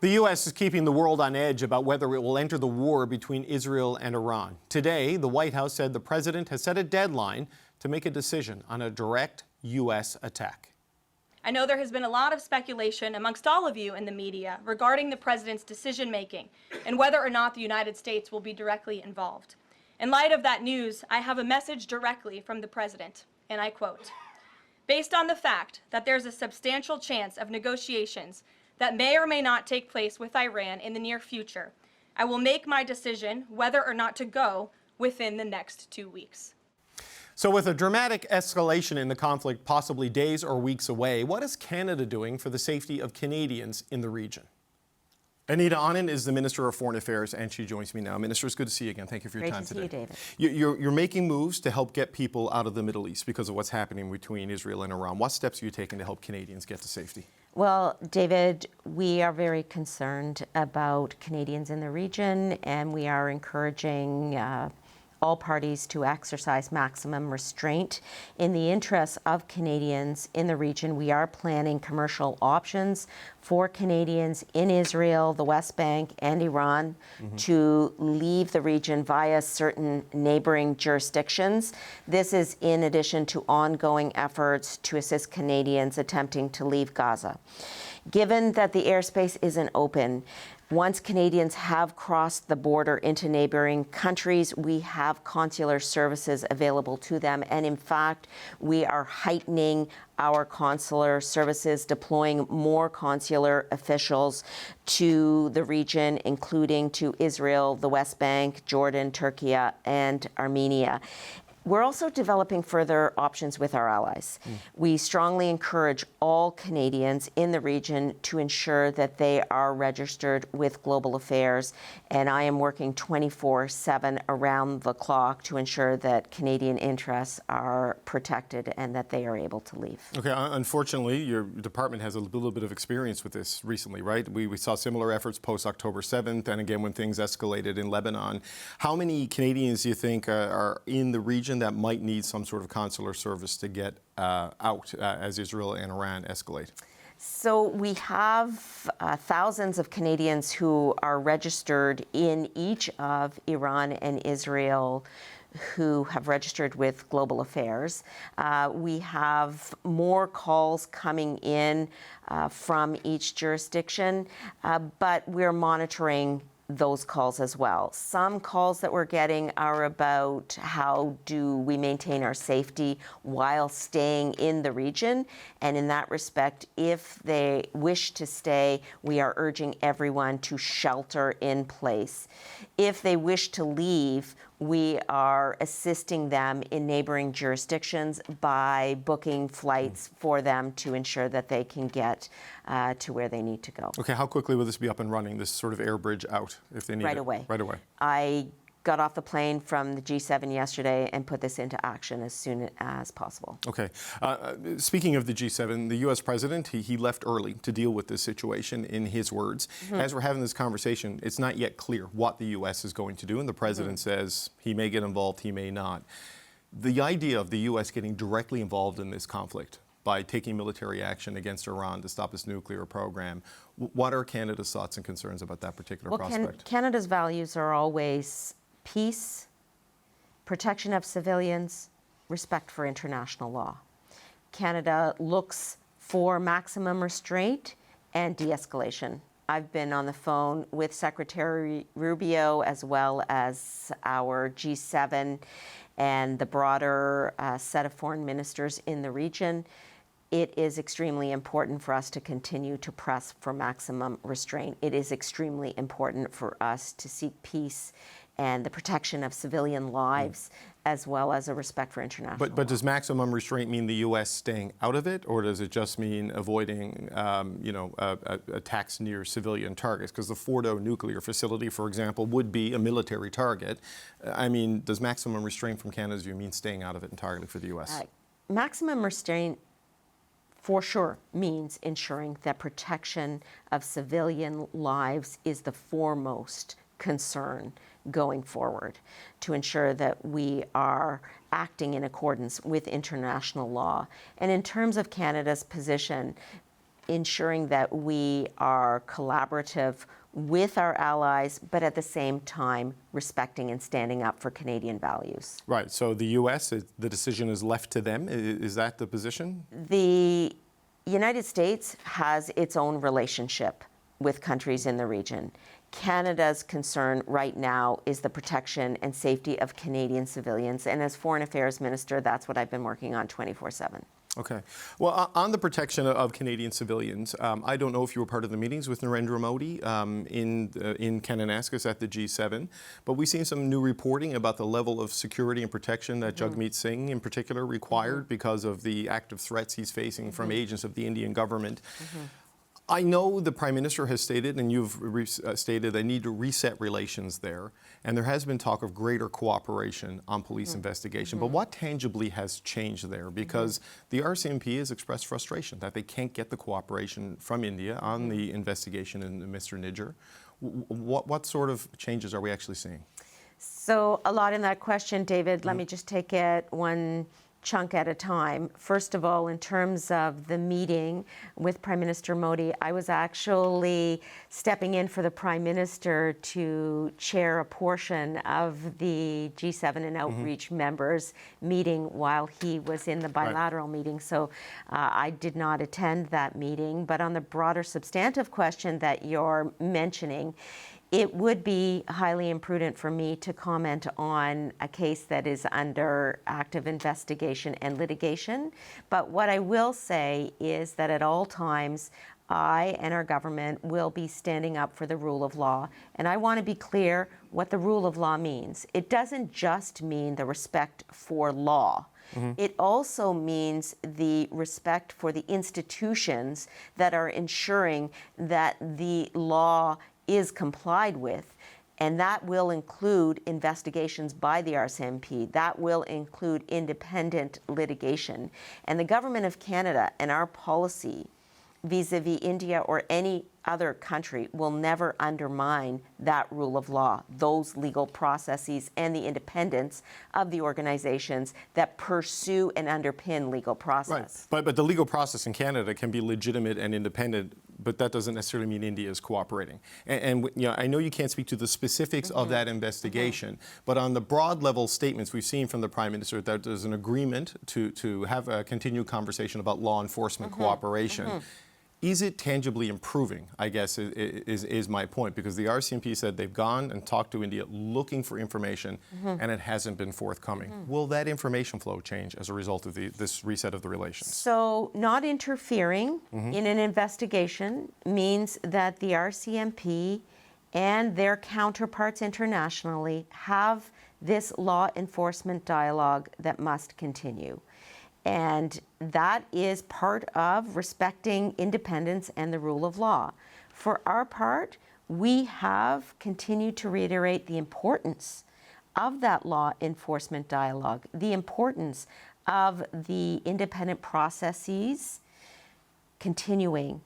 The U.S. is keeping the world on edge about whether it will enter the war between Israel and Iran. Today, the White House said the president has set a deadline to make a decision on a direct U.S. attack. I know there has been a lot of speculation amongst all of you in the media regarding the president's decision-making and whether or not the United States will be directly involved. In light of that news, I have a message directly from the president, and I quote, "Based on the fact that there's a substantial chance of negotiations that may or may not take place with Iran in the near future, I will make my decision whether or not to go within the next 2 weeks." So with a dramatic escalation in the conflict possibly days or weeks away, what is Canada doing for the safety of Canadians in the region? Anita Anand is the Minister of Foreign Affairs, and she joins me now. Minister, it's good to see you again. Thank you for your time today. Great to see you, David. You're making moves to help get people out of the Middle East because of what's happening between Israel and Iran. What steps are you taking to help Canadians get to safety? Well, David, we are very concerned about Canadians in the region, and we are encouraging all parties to exercise maximum restraint. In the interests of Canadians in the region, we are planning commercial options for Canadians in Israel, the West Bank, and Iran to leave the region via certain neighboring jurisdictions. This is in addition to ongoing efforts to assist Canadians attempting to leave Gaza. Given that the airspace isn't open, once Canadians have crossed the border into neighboring countries, we have consular services available to them. And in fact, we are heightening our consular services, deploying more consular officials to the region, including to Israel, the West Bank, Jordan, Turkey, and Armenia. We're also developing further options with our allies. We strongly encourage all Canadians in the region to ensure that they are registered with Global Affairs, and I am working 24/7 around the clock to ensure that Canadian interests are protected and that they are able to leave. Okay, unfortunately, your department has a little bit of experience with this recently, right? We saw similar efforts post-October 7th, and again when things escalated in Lebanon. How many Canadians do you think are in the region that might need some sort of consular service to get out as Israel and Iran escalate? So we have thousands of Canadians who are registered in each of Iran and Israel who have registered with Global Affairs. We have more calls coming in from each jurisdiction, but we're monitoring those calls as well. Some calls that we're getting are about how do we maintain our safety while staying in the region. And in that respect, if they wish to stay, we are urging everyone to shelter in place. If they wish to leave, we are assisting them in neighboring jurisdictions by booking flights for them to ensure that they can get to where they need to go. Okay, how quickly will this be up and running, this sort of air bridge out, if they need Right it? away. Right away. I got off the plane from the G7 yesterday and put this into action as soon as possible. Okay. Speaking of the G7, the U.S. president, he left early to deal with this situation, in his words. As we're having this conversation, it's not yet clear what the U.S. is going to do, and the president says he may get involved, he may not. The idea of the U.S. getting directly involved in this conflict by taking military action against Iran to stop its nuclear program, what are Canada's thoughts and concerns about that particular prospect? Canada's values are always peace, protection of civilians, respect for international law. Canada looks for maximum restraint and de-escalation. I've been on the phone with Secretary Rubio as well as our G7 and the broader set of foreign ministers in the region. It is extremely important for us to continue to press for maximum restraint. It is extremely important for us to seek peace and the protection of civilian lives, as well as a respect for international law. But does maximum restraint mean the U.S. staying out of it, or does it just mean avoiding, attacks near civilian targets? Because the Fordo nuclear facility, for example, would be a military target. I mean, does maximum restraint from Canada's view mean staying out of it entirely for the U.S.? Maximum restraint for sure means ensuring that protection of civilian lives is the foremost concern going forward, to ensure that we are acting in accordance with international law. And in terms of Canada's position, ensuring that we are collaborative with our allies, but at the same time respecting and standing up for Canadian values. Right. So the U.S., the decision is left to them. Is that the position? The United States has its own relationship with countries in the region. Canada's concern right now is the protection and safety of Canadian civilians. And as Foreign Affairs Minister, that's what I've been working on 24/7. Okay. Well, on the protection of Canadian civilians, I don't know if you were part of the meetings with Narendra Modi in Kananaskis at the G7, but we've seen some new reporting about the level of security and protection that Jagmeet Singh in particular required because of the active threats he's facing from agents of the Indian government. I know the Prime Minister has stated, and you've stated, they need to reset relations there. And there has been talk of greater cooperation on police investigation. But what tangibly has changed there? Because the RCMP has expressed frustration that they can't get the cooperation from India on the investigation into Mr. Nijjar. What sort of changes are we actually seeing? So a lot in that question, David. Let me just take it one chunk at a time. First of all, in terms of the meeting with Prime Minister Modi, I was actually stepping in for the Prime Minister to chair a portion of the G7 and outreach members meeting while he was in the bilateral meeting. So I did not attend that meeting. But on the broader substantive question that you're mentioning, it would be highly imprudent for me to comment on a case that is under active investigation and litigation. But what I will say is that at all times, I and our government will be standing up for the rule of law. And I want to be clear what the rule of law means. It doesn't just mean the respect for law. It also means the respect for the institutions that are ensuring that the law is complied with, and that will include investigations by the RCMP. That will include independent litigation. And the Government of Canada and our policy vis-a-vis India or any other country will never undermine that rule of law, those legal processes, and the independence of the organizations that pursue and underpin legal process. Right. But the legal process in Canada can be legitimate and independent, but that doesn't necessarily mean India is cooperating. And you know, I know you can't speak to the specifics of that investigation, but on the broad level statements we've seen from the Prime Minister that there's an agreement to have a continued conversation about law enforcement cooperation. Is it tangibly improving, I guess, is my point, because the RCMP said they've gone and talked to India looking for information, and it hasn't been forthcoming. Will that information flow change as a result of this reset of the relations? So not interfering in an investigation means that the RCMP and their counterparts internationally have this law enforcement dialogue that must continue. And that is part of respecting independence and the rule of law. For our part, we have continued to reiterate the importance of that law enforcement dialogue, the importance of the independent processes continuing.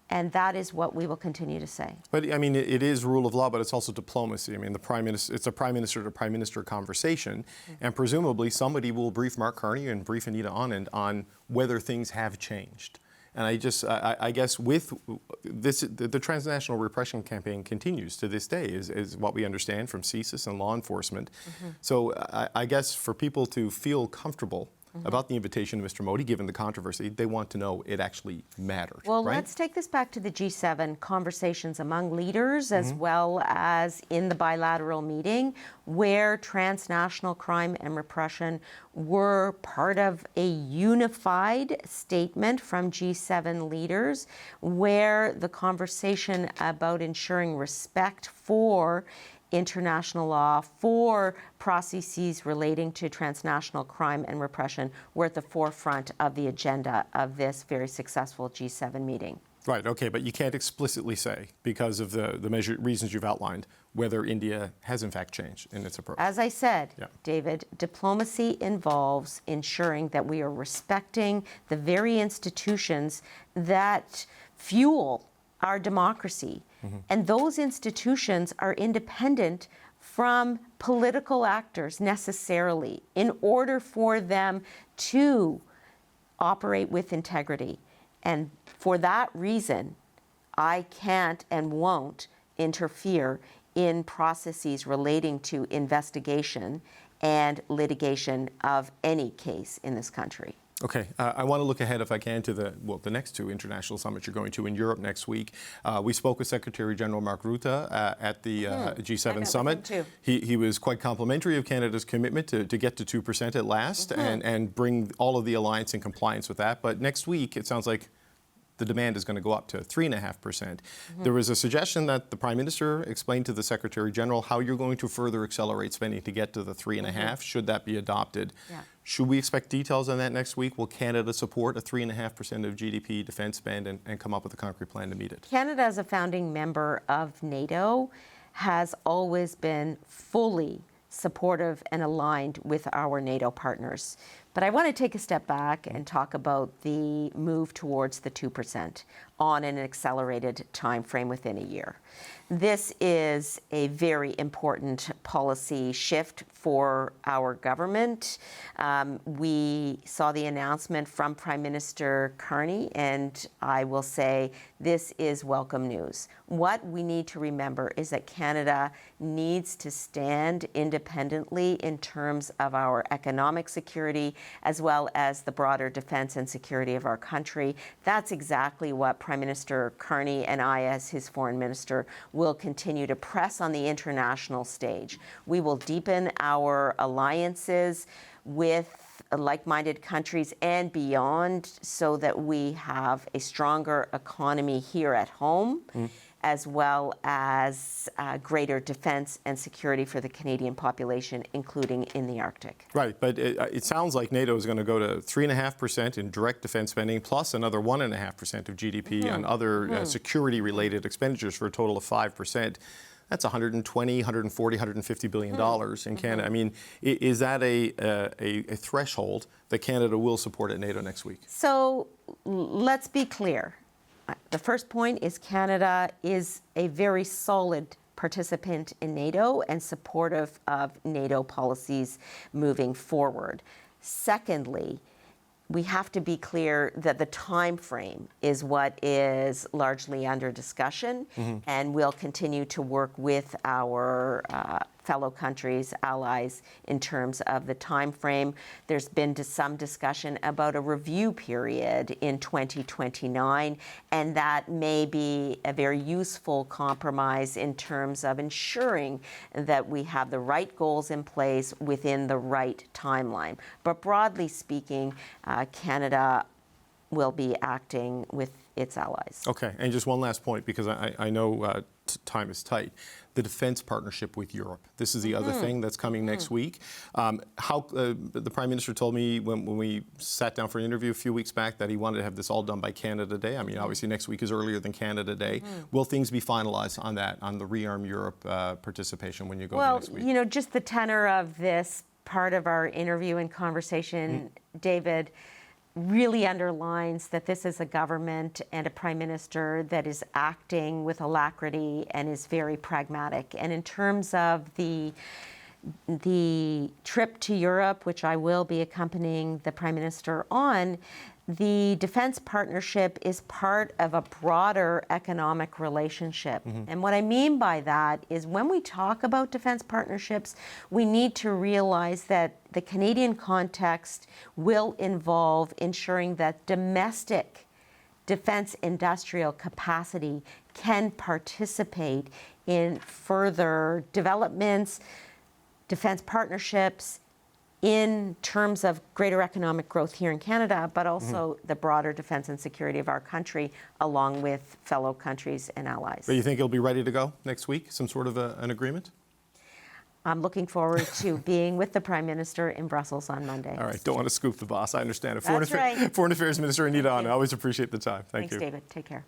And that is what we will continue to say. But I mean, it is rule of law, but it's also diplomacy. I mean, the Prime Minister, it's a Prime Minister to Prime Minister conversation, and presumably somebody will brief Mark Carney and brief Anita Anand on whether things have changed. And I guess with this, the transnational repression campaign continues to this day, is what we understand from CSIS and law enforcement. So I guess for people to feel comfortable about the invitation to Mr. Modi, given the controversy, they want to know it actually mattered. Well, right? let's take this back to the G7 conversations among leaders, as well as in the bilateral meeting, where transnational crime and repression were part of a unified statement from G7 leaders, where the conversation about ensuring respect for international law, for processes relating to transnational crime and repression were at the forefront of the agenda of this very successful G7 meeting. Right, okay, but you can't explicitly say, because of the reasons you've outlined, whether India has in fact changed in its approach. As I said, David, diplomacy involves ensuring that we are respecting the very institutions that fuel our democracy. And those institutions are independent from political actors necessarily, in order for them to operate with integrity And for that reason, I can't and won't interfere in processes relating to investigation and litigation of any case in this country. Okay, I want to look ahead, if I can, to the next two international summits you're going to in Europe next week. We spoke with Secretary General Mark Rutte at the G7 summit. He was quite complimentary of Canada's commitment to get to 2% at last and bring all of the alliance in compliance with that. But next week, it sounds like the demand is going to go up to 3.5%. There was a suggestion that the Prime Minister explained to the Secretary General how you're going to further accelerate spending to get to the 3.5%, should that be adopted. Yeah. Should we expect details on that next week? Will Canada support a 3.5% of GDP defense spend and come up with a concrete plan to meet it? Canada, as a founding member of NATO, has always been fully supportive and aligned with our NATO partners. But I want to take a step back and talk about the move towards the 2% on an accelerated time frame within a year. This is a very important policy shift for our government. We saw the announcement from Prime Minister Carney, and I will say this is welcome news. What we need to remember is that Canada needs to stand independently in terms of our economic security, as well as the broader defense and security of our country. That's exactly what Prime Minister Carney and I, as his foreign minister, will continue to press on the international stage. We will deepen our alliances with like-minded countries and beyond so that we have a stronger economy here at home, as well as greater defense and security for the Canadian population, including in the Arctic. Right, but it sounds like NATO is going to go to 3.5% in direct defense spending, plus another 1.5% of GDP on other security-related expenditures, for a total of 5%. That's $120, $140, $150 billion in Canada. I mean, is that a threshold that Canada will support at NATO next week? So let's be clear. The first point is Canada is a very solid participant in NATO and supportive of NATO policies moving forward. Secondly, we have to be clear that the time frame is what is largely under discussion, and we'll continue to work with our fellow countries, allies, in terms of the time frame. There's been some discussion about a review period in 2029, and that may be a very useful compromise in terms of ensuring that we have the right goals in place within the right timeline. But broadly speaking, Canada will be acting with its allies. Okay, and just one last point, because I know time is tight. The defense partnership with Europe. This is the other thing that's coming next week. The Prime Minister told me when we sat down for an interview a few weeks back that he wanted to have this all done by Canada Day. I mean, obviously next week is earlier than Canada Day. Will things be finalized on that, on the Rearm Europe participation when you go next week? Well, you know, just the tenor of this part of our interview and conversation, David, really underlines that this is a government and a Prime Minister that is acting with alacrity and is very pragmatic. And in terms of the trip to Europe, which I will be accompanying the Prime Minister on, the defense partnership is part of a broader economic relationship. And what I mean by that is when we talk about defense partnerships, we need to realize that the Canadian context will involve ensuring that domestic defense industrial capacity can participate in further developments, defense partnerships, in terms of greater economic growth here in Canada, but also the broader defense and security of our country, along with fellow countries and allies. But you think it'll be ready to go next week, some sort of an agreement? I'm looking forward to being with the Prime Minister in Brussels on Monday. All right, don't want to scoop the boss. I understand it. That's right. Foreign Affairs Minister Anita Anand, I always appreciate the time. Thank you. Thanks, David. Take care.